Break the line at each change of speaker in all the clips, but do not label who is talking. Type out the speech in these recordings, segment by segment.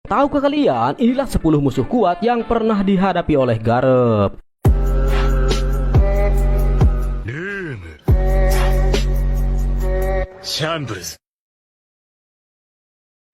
Tahukah kalian, inilah 10 musuh kuat yang pernah dihadapi oleh Garp.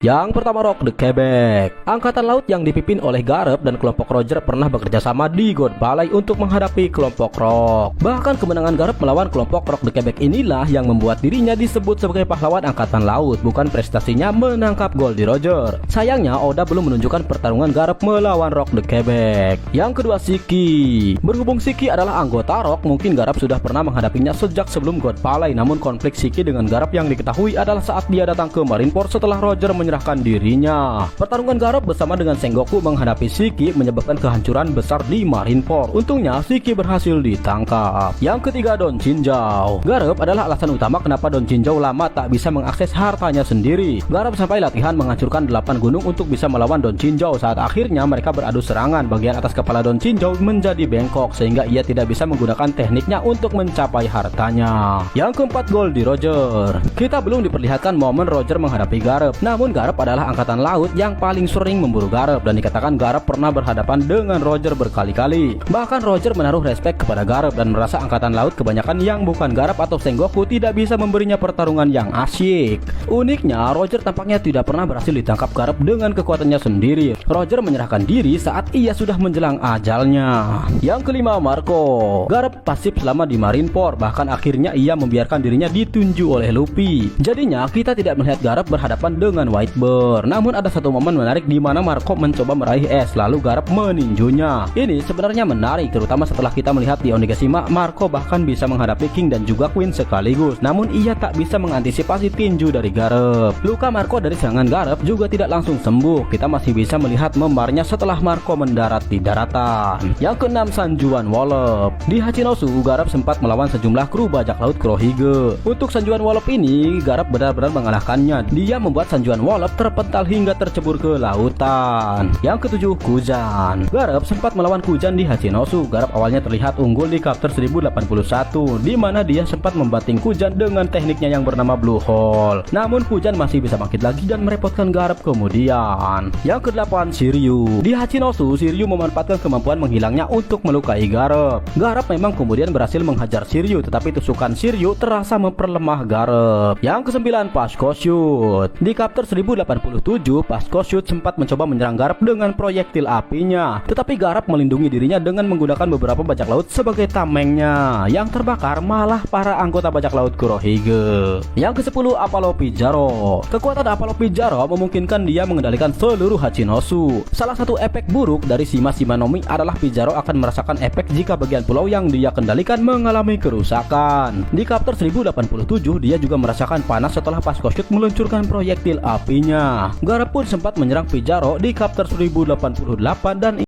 Yang pertama, Rock the Quebec. Angkatan laut yang dipimpin oleh Garp dan kelompok Roger pernah bekerja sama di God Valley untuk menghadapi kelompok Rock. Bahkan kemenangan Garp melawan kelompok Rock the Quebec inilah yang membuat dirinya disebut sebagai pahlawan angkatan laut, bukan prestasinya menangkap Goldie Roger. Sayangnya Oda belum menunjukkan pertarungan Garp melawan Rock the Quebec. Yang kedua, Shiki. Berhubung Shiki adalah anggota Rock, mungkin Garp sudah pernah menghadapinya sejak sebelum God Valley. Namun konflik Shiki dengan Garp yang diketahui adalah saat dia datang ke Marineford setelah Roger menyerahkan dirinya. Pertarungan Garp bersama dengan Sengoku menghadapi Shiki menyebabkan kehancuran besar di Marineford. Untungnya Shiki berhasil ditangkap. Yang ketiga, Don Chinjau. Garp adalah alasan utama kenapa Don Chinjau lama tak bisa mengakses hartanya sendiri. Garp sampai latihan menghancurkan 8 gunung untuk bisa melawan Don Chinjau. Saat akhirnya mereka beradu serangan, bagian atas kepala Don Chinjau menjadi bengkok sehingga ia tidak bisa menggunakan tekniknya untuk mencapai hartanya. Yang keempat, Goldie Roger. Kita belum diperlihatkan momen Roger menghadapi Garp, namun Garp adalah angkatan laut yang paling sering memburu Garp dan dikatakan Garp pernah berhadapan dengan Roger berkali-kali. Bahkan Roger menaruh respek kepada Garp dan merasa angkatan laut kebanyakan yang bukan Garp atau Sengoku tidak bisa memberinya pertarungan yang asyik. Uniknya, Roger tampaknya tidak pernah berhasil ditangkap Garp dengan kekuatannya sendiri. Roger menyerahkan diri saat ia sudah menjelang ajalnya. Yang kelima, Marco. Garp pasif selama di Marineford, bahkan akhirnya ia membiarkan dirinya ditunjuk oleh Luffy. Jadinya kita tidak melihat Garp berhadapan dengan Whitebird. Namun ada satu momen menarik di mana Marco mencoba meraih es, lalu Garp meninjunya. Ini sebenarnya menarik, terutama setelah kita melihat di Onigashima, Marco bahkan bisa menghadapi King dan juga Queen sekaligus. Namun ia tak bisa mengantisipasi tinju dari Garp. Luka Marco dari serangan Garp juga tidak langsung sembuh. Kita masih bisa melihat memarnya setelah Marco mendarat di daratan. Yang keenam, Sanjuan Wallop. Di Hachinosu, Garp sempat melawan sejumlah kru bajak laut Kurohige. Untuk Sanjuan Wallop ini, Garp benar-benar mengalahkannya. Dia membuat Sanjuan Wallop terpental hingga tercebur ke lautan. Yang ketujuh, Kujan. Garp sempat melawan Kujan di Hachinosu. Garp awalnya terlihat unggul di chapter 1081, di mana dia sempat membanting Kujan dengan tekniknya yang bernama Blue Hole. Namun Kujan masih bisa bangkit lagi dan merepotkan Garp kemudian. Yang kedelapan, Shiryu. Di Hachinosu, Shiryu memanfaatkan kemampuan menghilangnya untuk melukai Garp. Garp memang kemudian berhasil menghajar Shiryu, tetapi tusukan Shiryu terasa memperlemah Garp. Yang kesembilan, Pasco Shoot. Di chapter 1087, Pasco Shoot sempat mencoba menyerang Garp dengan proyektil apinya, tetapi Garp melindungi dirinya dengan menggunakan beberapa bajak laut sebagai tamengnya. Yang terbakar malah para anggota bajak laut Kurohige. Yang ke-10, Apollo Pijaro. Kekuatan Apollo Pijaro memungkinkan dia mengendalikan seluruh Hachinosu. Salah satu efek buruk dari Shima no Mi adalah Pijaro akan merasakan efek jika bagian pulau yang dia kendalikan mengalami kerusakan. Di chapter 1087, dia juga merasakan panas setelah Pasco Shoot meluncurkan proyektil apinya. Garp pun sempat menyerang Pijaro di chapter 1088 dan